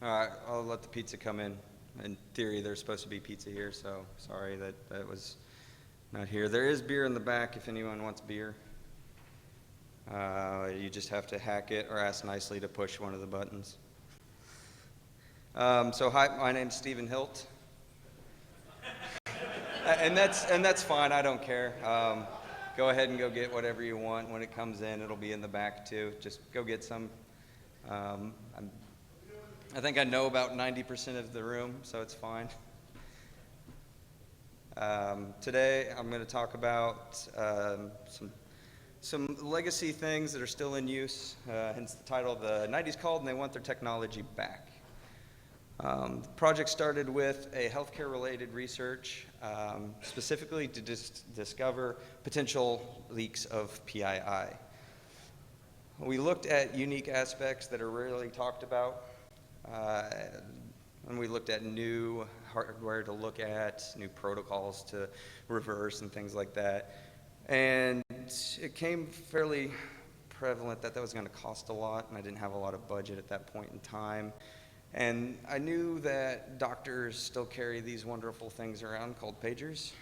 All right, I'll let the pizza come in. In theory, there's supposed to be pizza here, so sorry that was not here. There is beer in the back if anyone wants beer. You just have to hack it or ask nicely to push one of the buttons. Hi, my name's Stephen Hilt. And that's fine, I don't care. Go ahead and go get whatever you want. When it comes in, it'll be in the back too. Just go get some. I think I know about 90% of the room, so it's fine. Today I'm going to talk about some legacy things that are still in use, hence the title, The 90s Called and They Want Their Technology Back. The project started with a healthcare-related research, specifically to discover potential leaks of PII. We looked at unique aspects that are rarely talked about, and we looked at new hardware to look at, new protocols to reverse and things like that. And it came fairly prevalent that was going to cost a lot, and I didn't have a lot of budget at that point in time. And I knew that doctors still carry these wonderful things around called pagers.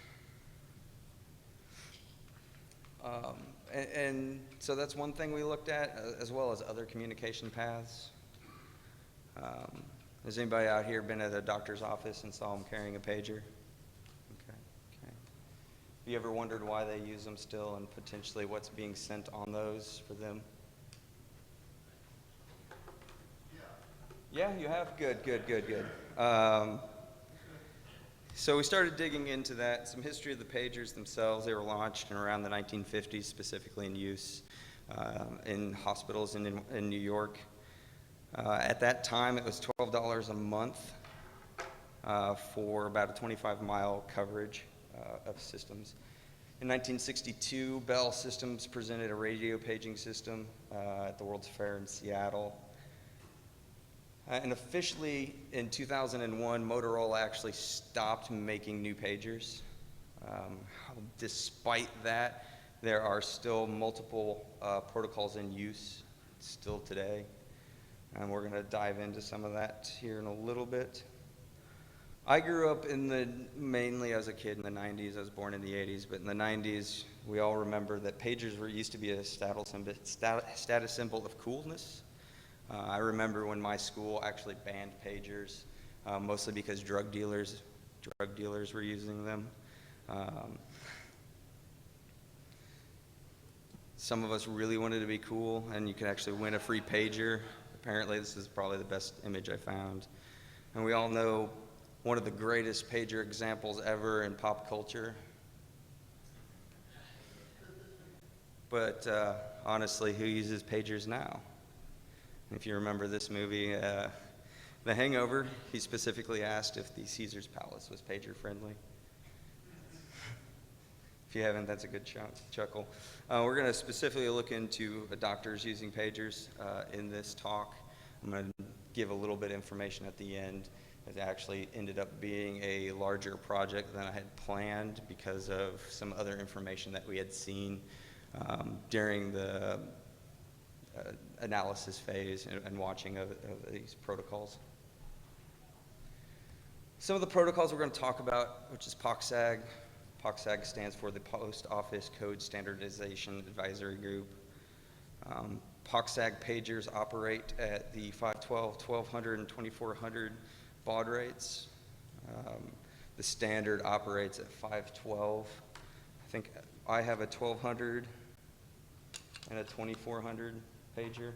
And so that's one thing we looked at, as well as other communication paths. Has anybody out here been at a doctor's office and saw them carrying a pager? Okay. Have you ever wondered why they use them still and potentially what's being sent on those for them? Yeah, you have? Good. So we started digging into that, some history of the pagers themselves. They were launched in around the 1950s, specifically in use in hospitals in New York. At that time, it was $12 a month for about a 25-mile coverage of systems. In 1962, Bell Systems presented a radio paging system at the World's Fair in Seattle. And officially, in 2001, Motorola actually stopped making new pagers. Despite that, there are still multiple protocols in use still today. And we're going to dive into some of that here in a little bit. I grew up mainly as a kid in the 90s. I was born in the 80s, but in the 90s, we all remember that pagers used to be a status symbol of coolness. I remember when my school actually banned pagers, mostly because drug dealers were using them. Some of us really wanted to be cool, and you could actually win a free pager. Apparently, this is probably the best image I found. And we all know one of the greatest pager examples ever in pop culture. But honestly, who uses pagers now? If you remember this movie, The Hangover, he specifically asked if the Caesar's Palace was pager friendly. If you haven't, that's a good chuckle. We're going to specifically look into doctors using pagers in this talk. I'm going to give a little bit of information at the end. It actually ended up being a larger project than I had planned because of some other information that we had seen during the analysis phase and watching of these protocols. Some of the protocols we're going to talk about, which is POCSAG. POCSAG stands for the Post Office Code Standardization Advisory Group. POCSAG pagers operate at the 512, 1200, and 2400 baud rates. The standard operates at 512. I think I have a 1200 and a 2400 pager.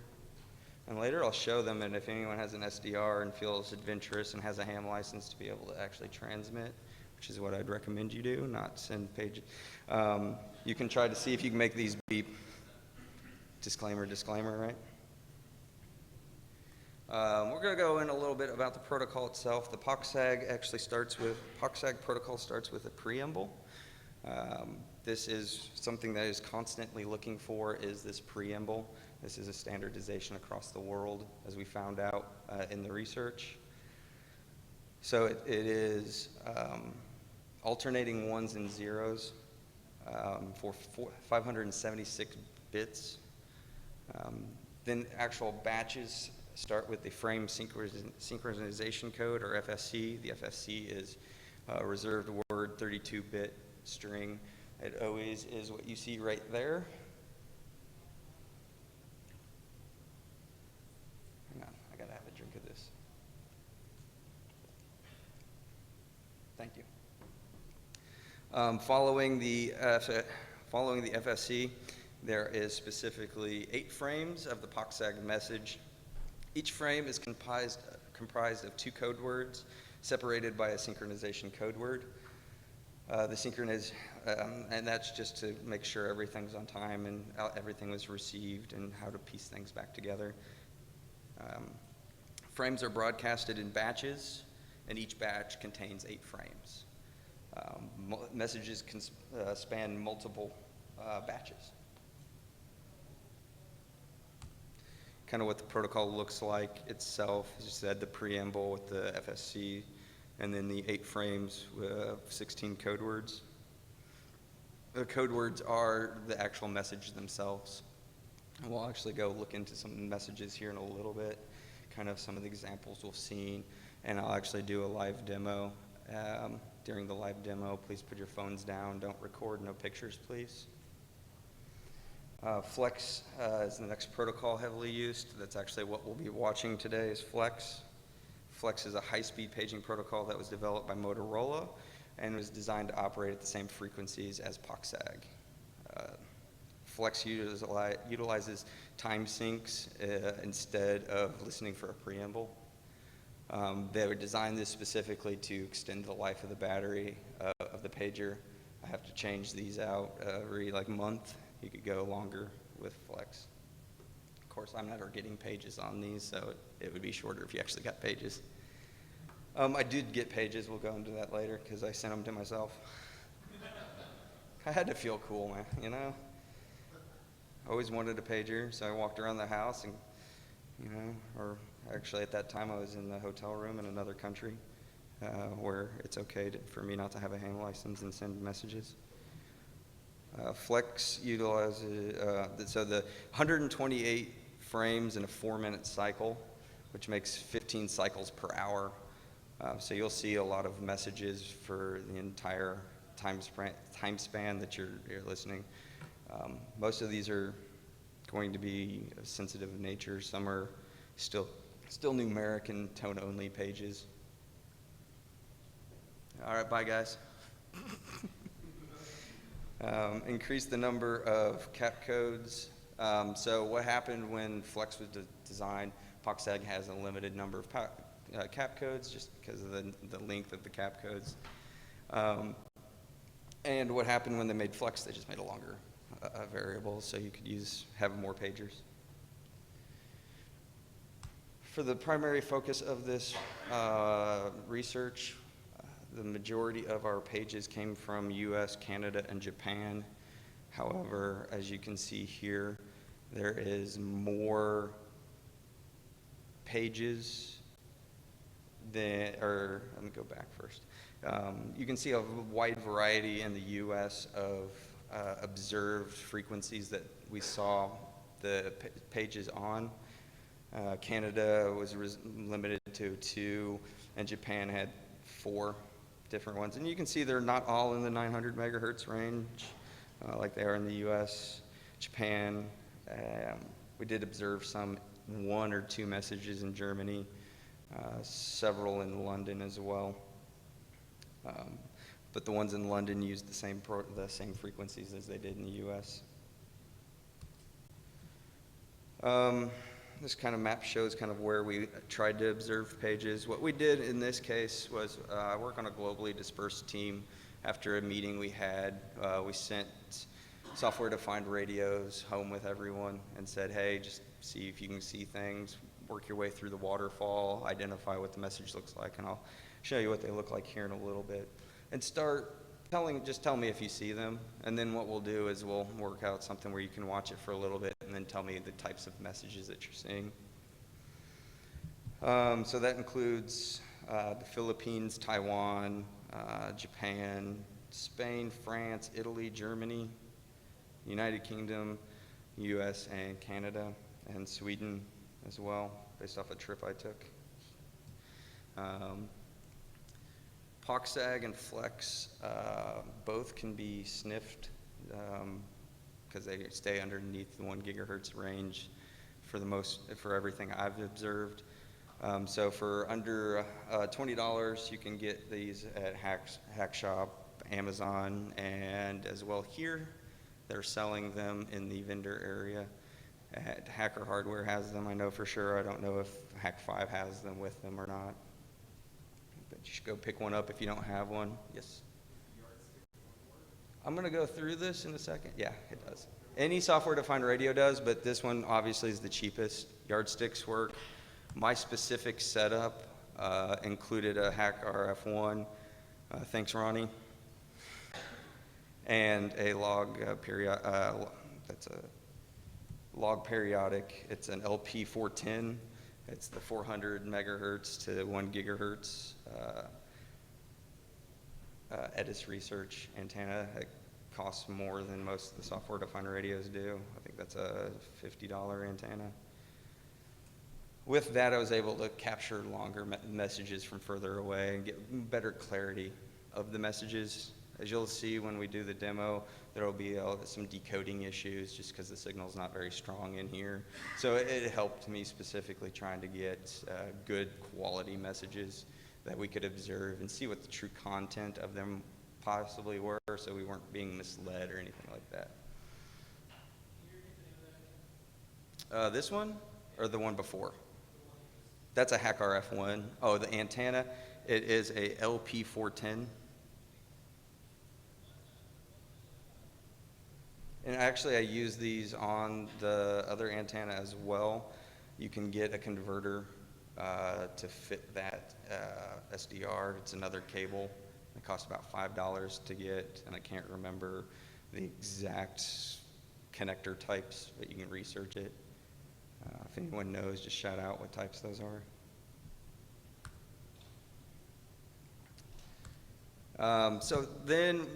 And later I'll show them, and if anyone has an SDR and feels adventurous and has a ham license to be able to actually transmit, which is what I'd recommend you do, not send pages. You can try to see if you can make these beep. Disclaimer, right? We're going to go in a little bit about the protocol itself. The POCSAG protocol starts with a preamble. This is something that is constantly looking for, is this preamble. This is a standardization across the world, as we found out in the research. So it is alternating ones and zeros for 576 bits. Then actual batches start with the frame synchronization code, or FSC. The FSC is a reserved word 32-bit string. It always is what you see right there. Hang on, I gotta have a drink of this. Thank you. Following the FSC, there is specifically 8 frames of the POCSAG message. Each frame is comprised of 2 code words separated by a synchronization code word. And that's just to make sure everything's on time and everything was received and how to piece things back together. Frames are broadcasted in batches, and each batch contains 8 frames. Messages can span multiple batches. Kind of what the protocol looks like itself. As you said, the preamble with the FSC, and then the 8 frames with 16 code words. The code words are the actual message themselves. And we'll actually go look into some messages here in a little bit, kind of some of the examples we've seen, and I'll actually do a live demo. During the live demo, please put your phones down, don't record, no pictures, please. Flex is the next protocol heavily used. That's actually what we'll be watching today is Flex. Flex is a high-speed paging protocol that was developed by Motorola and was designed to operate at the same frequencies as POCSAG. Flex utilizes time syncs instead of listening for a preamble. They would design this specifically to extend the life of the battery of the pager. I have to change these out every month. You could go longer with Flex. Of course, I'm never getting pages on these, so it would be shorter if you actually got pages. I did get pages. We'll go into that later because I sent them to myself. I had to feel cool, man, you know? Always wanted a pager, so I walked around the house and, or actually at that time I was in the hotel room in another country where it's okay for me not to have a ham license and send messages. Flex utilizes, so the 128 frames in a 4-minute cycle, which makes 15 cycles per hour. So you'll see a lot of messages for the entire time span that you're listening. Most of these are going to be of sensitive nature. Some are still numeric and tone-only pages. All right, bye guys. Increase the number of cap codes. So what happened when Flex was designed, POCSAG has a limited number of cap codes just because of the length of the cap codes. And what happened when they made Flex, they just made a longer variable so you could have more pagers. For the primary focus of this research, the majority of our pages came from US, Canada, and Japan. However, as you can see here, there is more pages let me go back first. You can see a wide variety in the US of observed frequencies that we saw the pages on. Canada was limited to 2, and Japan had 4 different ones. And you can see they're not all in the 900 megahertz range like they are in the US. Japan, we did observe some 1 or 2 messages in Germany, several in London as well. But the ones in London used the same frequencies as they did in the US. This kind of map shows kind of where we tried to observe pages. What we did in this case was work on a globally dispersed team. After a meeting we had, we sent software-defined radios home with everyone and said, hey, just see if you can see things, work your way through the waterfall, identify what the message looks like, and I'll show you what they look like here in a little bit. And just tell me if you see them, and then what we'll do is we'll work out something where you can watch it for a little bit and then tell me the types of messages that you're seeing. So that includes the Philippines, Taiwan, Japan, Spain, France, Italy, Germany, United Kingdom, US, and Canada, and Sweden as well. based off a trip I took. POC-SAG and Flex both can be sniffed because they stay underneath the 1 gigahertz range for everything I've observed. So for under $20, you can get these at Hack Shop, Amazon, and as well here, they're selling them in the vendor area. Hacker Hardware has them, I know for sure. I don't know if Hack 5 has them with them or not. But you should go pick one up if you don't have one. Yes? I'm going to go through this in a second. Yeah, it does. Any software-defined radio does, but this one obviously is the cheapest. Yardsticks work. My specific setup included a Hack RF1. Thanks, Ronnie. And a log that's a log periodic. It's an LP410. It's the 400 megahertz to 1 gigahertz Edis Research antenna. It costs more than most of the software-defined radios do. I think that's a $50 antenna. With that, I was able to capture longer messages from further away and get better clarity of the messages. As you'll see when we do the demo, there will be some decoding issues just because the signal's not very strong in here. So it helped me specifically trying to get good quality messages that we could observe and see what the true content of them possibly were, so we weren't being misled or anything like that. This one or the one before? That's a Hack RF1. Oh, the antenna, it is a LP410. And actually, I use these on the other antenna as well. You can get a converter to fit that SDR. It's another cable. It costs about $5 to get, and I can't remember the exact connector types, but you can research it. If anyone knows, just shout out what types those are. So then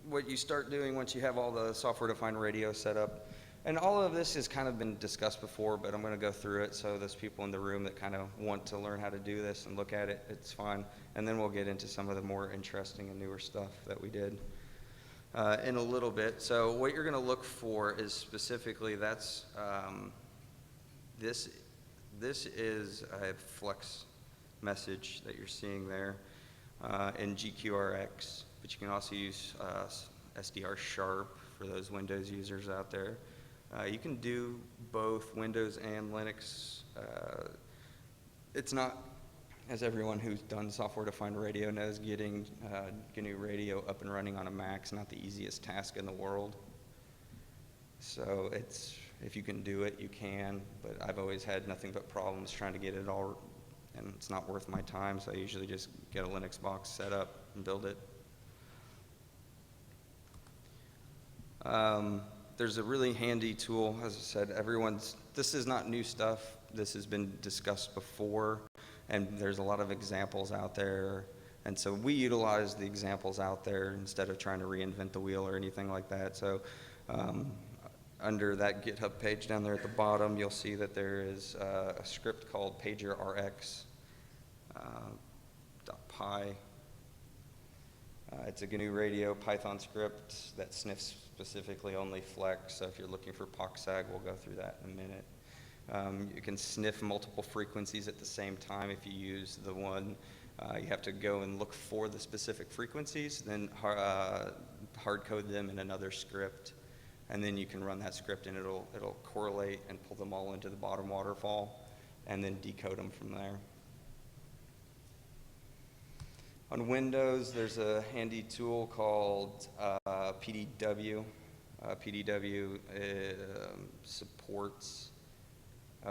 what you start doing once you have all the software-defined radio set up, and all of this has kind of been discussed before, but I'm going to go through it so there's people in the room that kind of want to learn how to do this and look at it. It's fun. And then we'll get into some of the more interesting and newer stuff that we did in a little bit. So what you're going to look for is specifically this is a flex message that you're seeing there in GQRX, but you can also use SDR Sharp for those Windows users out there. You can do both Windows and Linux. It's not, as everyone who's done software-defined radio knows, getting GNU Radio up and running on a Mac is not the easiest task in the world. So if you can do it, you can, but I've always had nothing but problems trying to get it all, and it's not worth my time, so I usually just get a Linux box set up and build it. There's a really handy tool, as I said, this is not new stuff. This has been discussed before, and there's a lot of examples out there. And so we utilize the examples out there instead of trying to reinvent the wheel or anything like that. So under that GitHub page down there at the bottom, you'll see that there is a script called pagerrx.py. It's a GNU Radio Python script that sniffs specifically only Flex. So if you're looking for POC-SAG, we'll go through that in a minute. You can sniff multiple frequencies at the same time if you use the one. You have to go and look for the specific frequencies, then hard code them in another script, and then you can run that script and it'll correlate and pull them all into the bottom waterfall and then decode them from there. On Windows, there's a handy tool called PDW. PDW supports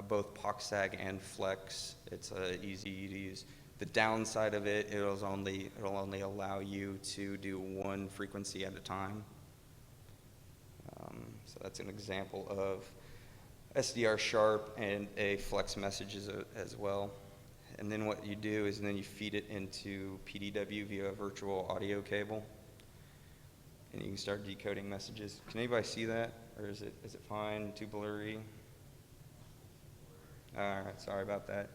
both POC-SAG and Flex. It's easy to use. The downside of it, it'll only allow you to do one frequency at a time. So that's an example of SDR Sharp and a Flex message as well. And then what you do is then you feed it into PDW via a virtual audio cable, and you can start decoding messages. Can anybody see that, or is it fine, too blurry? All right, sorry about that.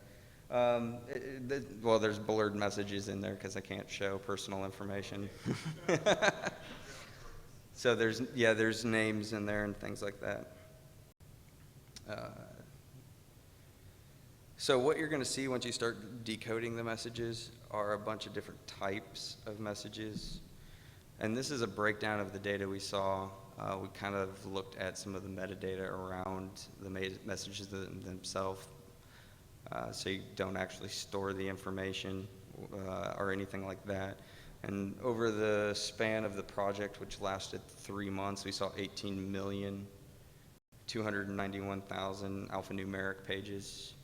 Well, there's blurred messages in there because I can't show personal information. So there's names in there and things like that. So what you're going to see once you start decoding the messages are a bunch of different types of messages. And this is a breakdown of the data we saw. We kind of looked at some of the metadata around the messages themselves. So you don't actually store the information or anything like that. And over the span of the project, which lasted 3 months, we saw 18,291,000 alphanumeric pages,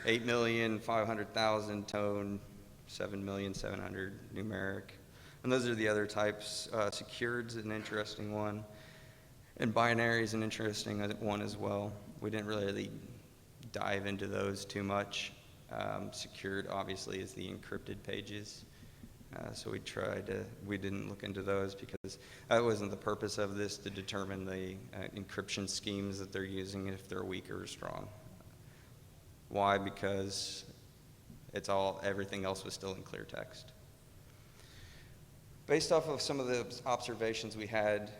8,500,000 tone, 7,700,000 numeric. And those are the other types. Secured's an interesting one, and binary is an interesting one as well. We didn't really dive into those too much. Secured obviously is the encrypted pages. So we didn't look into those because that wasn't the purpose of this, to determine the encryption schemes that they're using, if they're weak or strong. Why? Because everything else was still in clear text. Based off of some of the observations we had,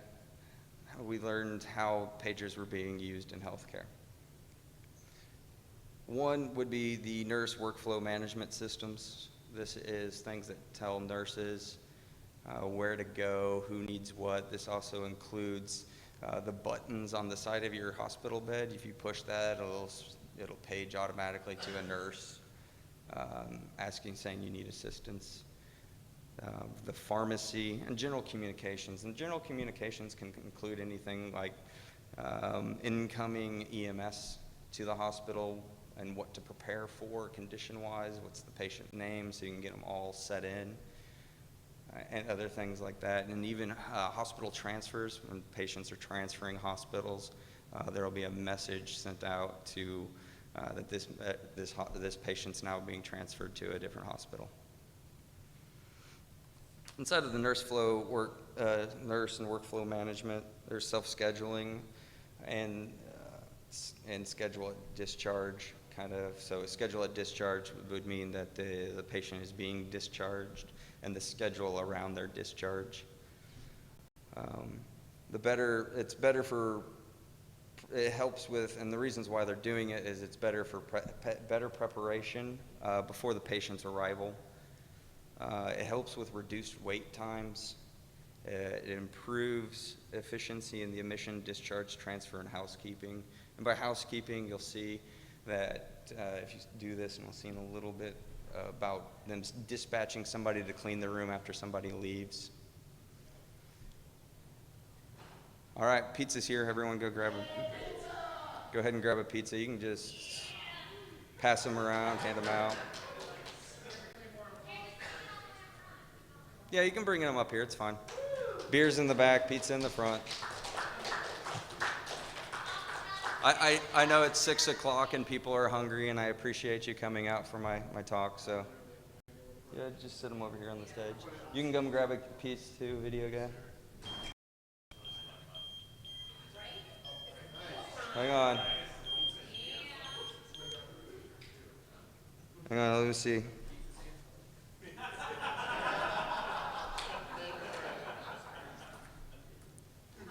we learned how pagers were being used in healthcare. One would be the nurse workflow management systems. This is things that tell nurses where to go, who needs what. This also includes the buttons on the side of your hospital bed. If you push that, it'll page automatically to a nurse saying you need assistance. The pharmacy and general communications. And general communications can include anything like incoming EMS to the hospital and what to prepare for condition-wise, what's the patient name, so you can get them all set in, and other things like that. And even hospital transfers, when patients are transferring hospitals, there will be a message sent out to that this patient's now being transferred to a different hospital. Inside of the nurse and workflow management, there's self-scheduling and schedule at discharge, kind of. So a schedule at discharge would mean that the patient is being discharged, and the schedule around their discharge. It helps with, and the reasons why they're doing it is it's better for better preparation before the patient's arrival. It helps with reduced wait times. It improves efficiency in the admission, discharge, transfer, and housekeeping. And by housekeeping, you'll see that if you do this, and we'll see in a little bit about them dispatching somebody to clean the room after somebody leaves. All right, pizza's here. Everyone go ahead and grab a pizza. You can just pass them around, hand them out. Yeah, you can bring them up here. It's fine. Beer's in the back, pizza in the front. I know it's 6 o'clock and people are hungry, and I appreciate you coming out for my talk. So, yeah, just sit them over here on the stage. You can come grab a piece too, video guy. Hang on, let me see.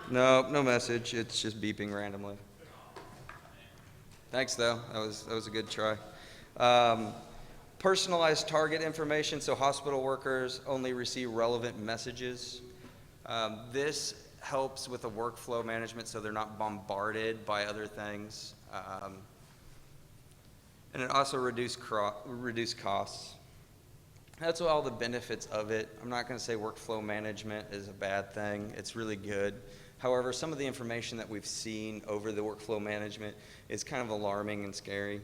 No message. It's just beeping randomly. Thanks, though. That was a good try. Personalized target information, so hospital workers only receive relevant messages. This helps with the workflow management, so they're not bombarded by other things. And it also reduce costs. That's all the benefits of it. I'm not going to say workflow management is a bad thing. It's really good. However, some of the information that we've seen over the workflow management is kind of alarming and scary.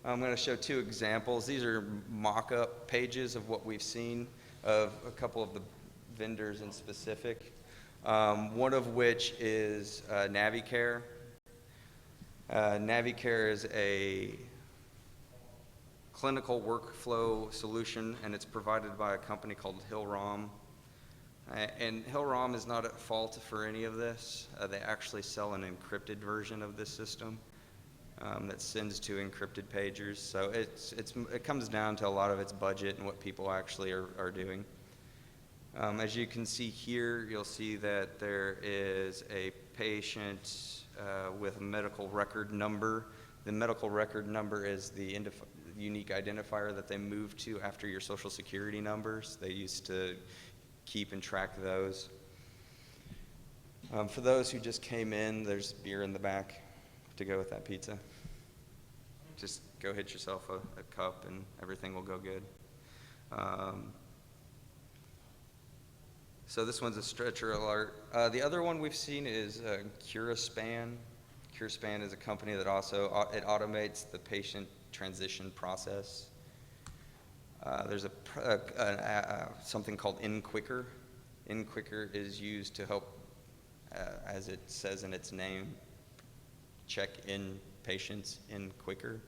I'm going to show 2 examples. These are mock-up pages of what we've seen of a couple of the vendors in specific. One of which is NaviCare. NaviCare is a clinical workflow solution, and it's provided by a company called Hillrom. And Hillrom is not at fault for any of this. They actually sell an encrypted version of this system. that sends to encrypted pagers. So it comes down to a lot of its budget and what people actually are doing. As you can see here, you'll see that there is a patient with a medical record number. The medical record number is the unique identifier that they moved to after your social security numbers. They used to keep and track those. For those who just came in, there's beer in the back to go with that pizza. Just go hit yourself a cup and everything will go good. So this one's a stretcher alert. The other one we've seen is CuraSpan. CuraSpan is a company that also it automates the patient transition process. There's something called InQuicker. InQuicker is used to help, as it says in its name, check in patients in quicker.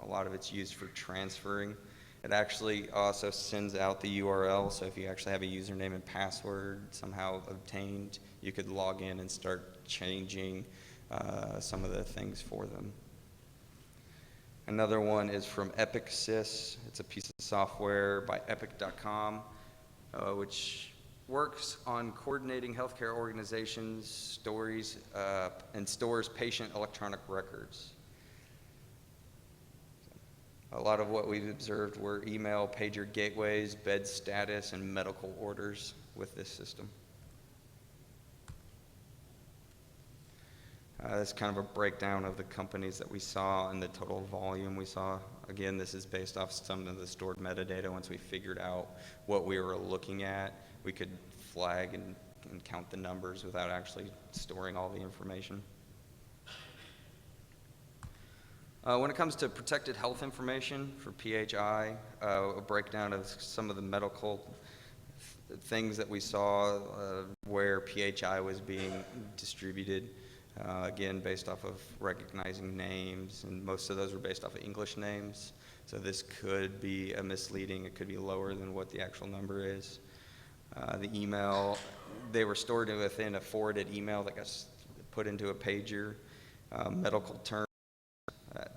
A lot of it's used for transferring. It actually also sends out the URL, so if you actually have a username and password somehow obtained, you could log in and start changing some of the things for them. Another one is from EpicSys. It's a piece of software by Epic.com, which works on coordinating healthcare organizations' stories and stores patient electronic records. A lot of what we've observed were email, pager gateways, bed status, and medical orders with this system. That's kind of a breakdown of the companies that we saw and the total volume we saw. Again, this is based off some of the stored metadata. Once we figured out what we were looking at, we could flag and count the numbers without actually storing all the information. When it comes to protected health information for PHI, a breakdown of some of the medical things that we saw where PHI was being distributed, again, based off of recognizing names, and most of those were based off of English names. So this could be a misleading, it could be lower than what the actual number is. The email, they were stored within a forwarded email that got put into a pager. Medical terms,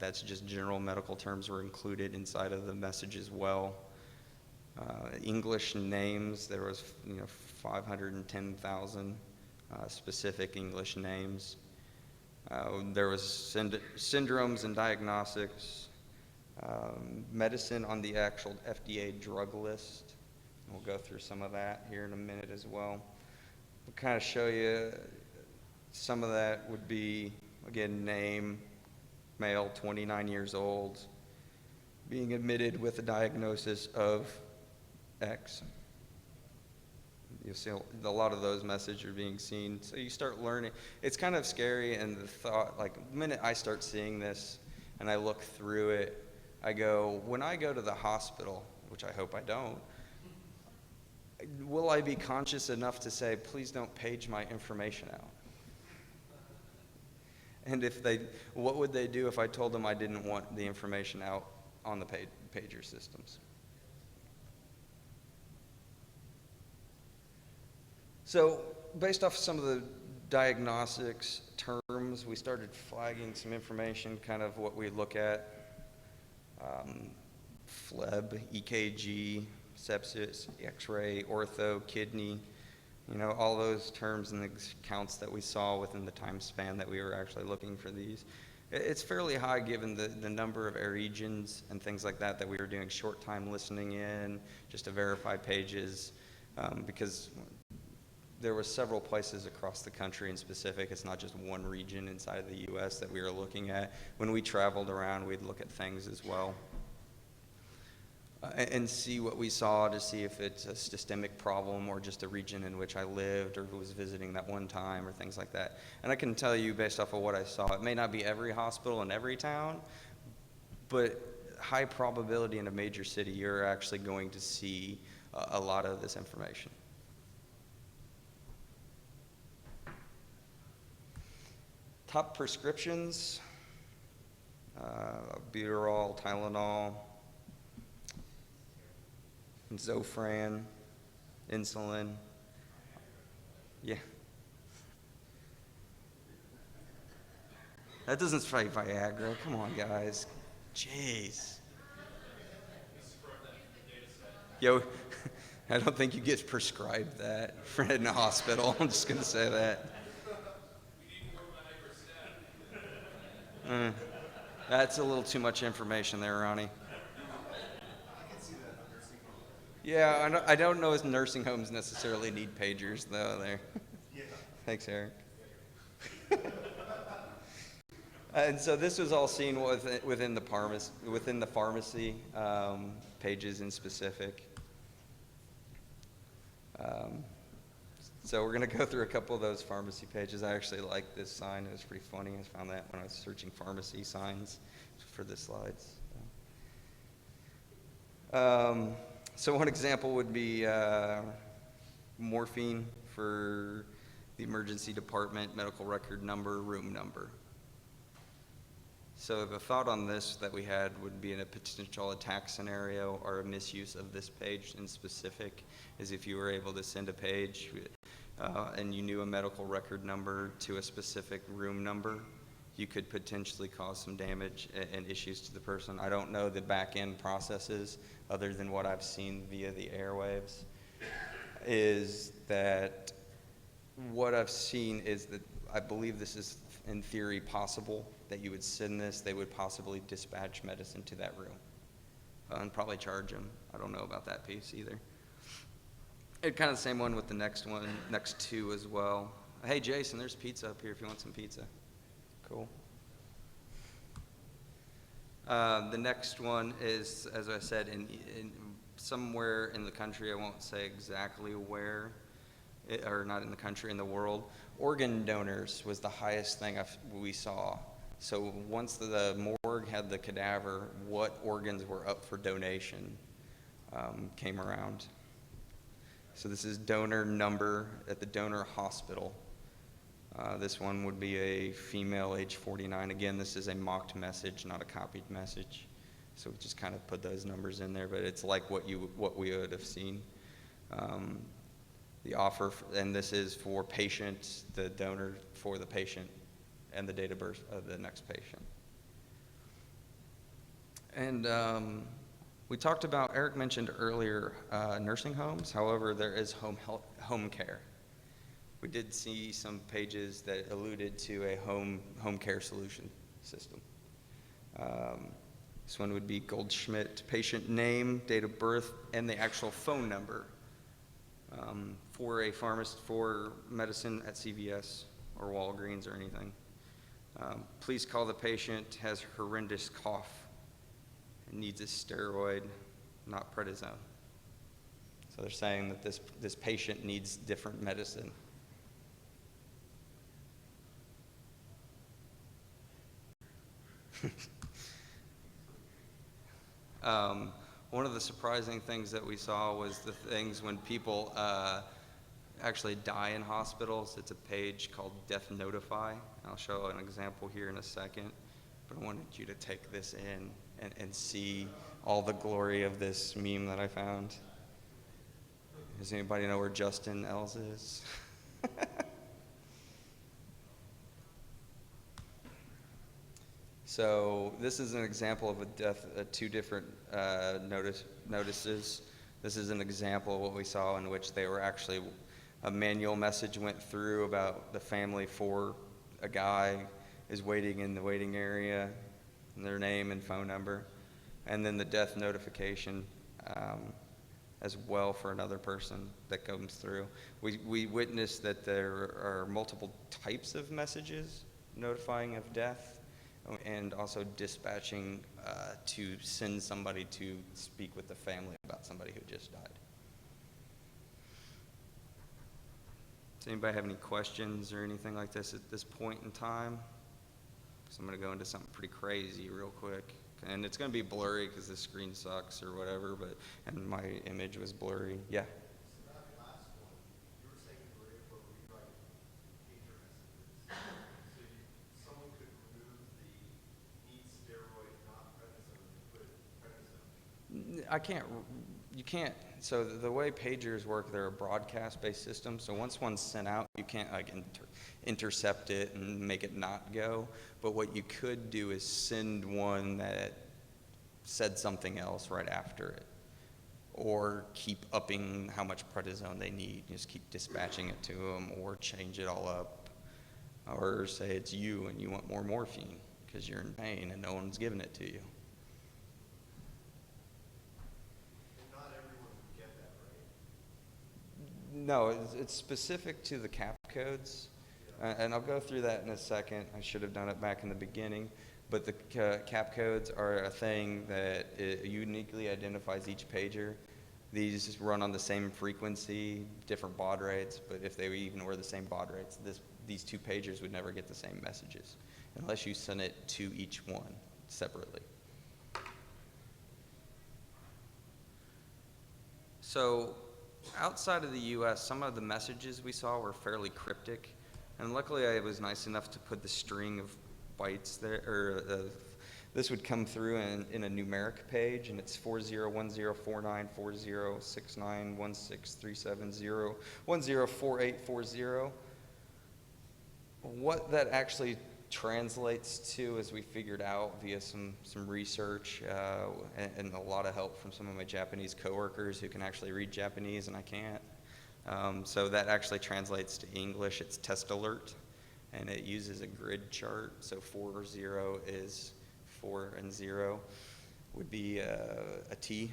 that's just general medical terms were included inside of the message as well. English names, there was 510,000 specific English names. There was syndromes and diagnostics, medicine on the actual FDA drug list. We'll go through some of that here in a minute as well. We'll kind of show you some of that would be, again, name, male, 29 years old, being admitted with a diagnosis of X. You'll see a lot of those messages are being seen. So you start learning. It's kind of scary, and the thought, like the minute I start seeing this and I look through it, I go, when I go to the hospital, which I hope I don't, will I be conscious enough to say, please don't page my information out? And if they, what would they do if I told them I didn't want the information out on the pager systems? So based off some of the diagnostics terms, we started flagging some information, kind of what we look at. Phleb, EKG, sepsis, x-ray, ortho, kidney, all those terms and the counts that we saw within the time span that we were actually looking for these. It's fairly high given the number of regions and things like that we were doing short time listening in just to verify pages, because there were several places across the country in specific. It's not just one region inside of the U.S. that we were looking at. When we traveled around, we'd look at things as well. And see what we saw to see if it's a systemic problem or just a region in which I lived or who was visiting that one time or things like that. And I can tell you based off of what I saw, it may not be every hospital in every town, but high probability in a major city, you're actually going to see a lot of this information. Top prescriptions, Buterol, Tylenol, Zofran, insulin. Yeah. That doesn't fight Viagra. Come on, guys. Jeez. Yo, I don't think you get prescribed that for in a hospital. I'm just going to say that. Mm, that's a little too much information there, Ronnie. Yeah, I don't know if nursing homes necessarily need pagers, though. There. Thanks, Eric. And so this was all seen within the pharmacy pages in specific. So we're going to go through a couple of those pharmacy pages. I actually like this sign. It was pretty funny. I found that when I was searching pharmacy signs for the slides. So one example would be morphine for the emergency department, medical record number, room number. So the thought on this that we had would be in a potential attack scenario or a misuse of this page in specific is if you were able to send a page and you knew a medical record number to a specific room number, you could potentially cause some damage and issues to the person. I don't know the back-end processes other than what I've seen via the airwaves. Is that what I've seen is that I believe this is in theory possible, that you would send this, they would possibly dispatch medicine to that room and probably charge them. I don't know about that piece either. And kind of the same one with the next two as well. Hey, Jason, there's pizza up here if you want some pizza. Cool. The next one is, as I said, in somewhere in the country. I won't say exactly where, or not in the country, in the world. Organ donors was the highest thing we saw. So once the morgue had the cadaver, what organs were up for donation came around. So this is donor number at the donor hospital. This one would be a female, age 49. Again, this is a mocked message, not a copied message. So we just kind of put those numbers in there, but it's like what we would have seen. The offer, and this is for patient, the donor for the patient, and the date of birth of the next patient. And we talked about, Eric mentioned earlier, nursing homes. However, there is home care. We did see some pages that alluded to a home care solution system. This one would be Goldschmidt, patient name, date of birth, and the actual phone number for a pharmacist for medicine at CVS or Walgreens or anything. Please call the patient, has horrendous cough, and needs a steroid, not prednisone. So they're saying that this patient needs different medicine. One of the surprising things that we saw was the things when people actually die in hospitals. It's a page called Death Notify. I'll show an example here in a second, but I wanted you to take this in and see all the glory of this meme that I found. Does anybody know where Justin Els is? So this is an example of a death, two different notices. This is an example of what we saw in which they were actually, a manual message went through about the family for a guy is waiting in the waiting area, and their name and phone number, and then the death notification as well for another person that comes through. We witnessed that there are multiple types of messages notifying of death, and also dispatching to send somebody to speak with the family about somebody who just died. Does anybody have any questions or anything like this at this point in time? So I'm going to go into something pretty crazy real quick. And it's going to be blurry because the screen sucks or whatever, and my image was blurry. Yeah? So that last one, you were saying you were able to rewrite pager messages. So someone could remove the need steroid, not prednisone, and put prednisone. You can't So the way pagers work, they're a broadcast-based system. So once one's sent out, you can't like intercept it and make it not go. But what you could do is send one that said something else right after it, or keep upping how much prednisone they need. Just keep dispatching it to them, or change it all up, or say it's you and you want more morphine because you're in pain and no one's giving it to you. And not everyone would get that, right? No, it's specific to the cap codes, and I'll go through that in a second. I should have done it back in the beginning, but the cap codes are a thing that uniquely identifies each pager. These run on the same frequency, different baud rates, but if they even were the same baud rates, these two pagers would never get the same messages unless you send it to each one separately. So outside of the US, some of the messages we saw were fairly cryptic, and luckily I was nice enough to put the string of bytes there, or this would come through in a numeric page, and it's 4010494069163710104840. What that actually translates to, as we figured out via some research and a lot of help from some of my Japanese coworkers who can actually read Japanese and I can't. So that actually translates to English. It's test alert, and it uses a grid chart. So 40 is 4 and 0 would be a T.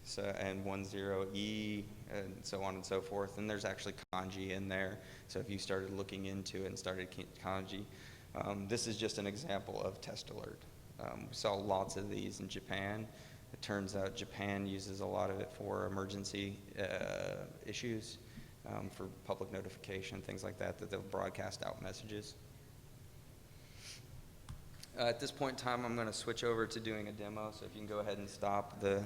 So, and 10 E, and so on and so forth. And there's actually kanji in there. So if you started looking into it and started kanji, this is just an example of test alert. We saw lots of these in Japan. It turns out Japan uses a lot of it for emergency issues, for public notification, things like that they'll broadcast out messages. At this point in time, I'm going to switch over to doing a demo, so if you can go ahead and stop the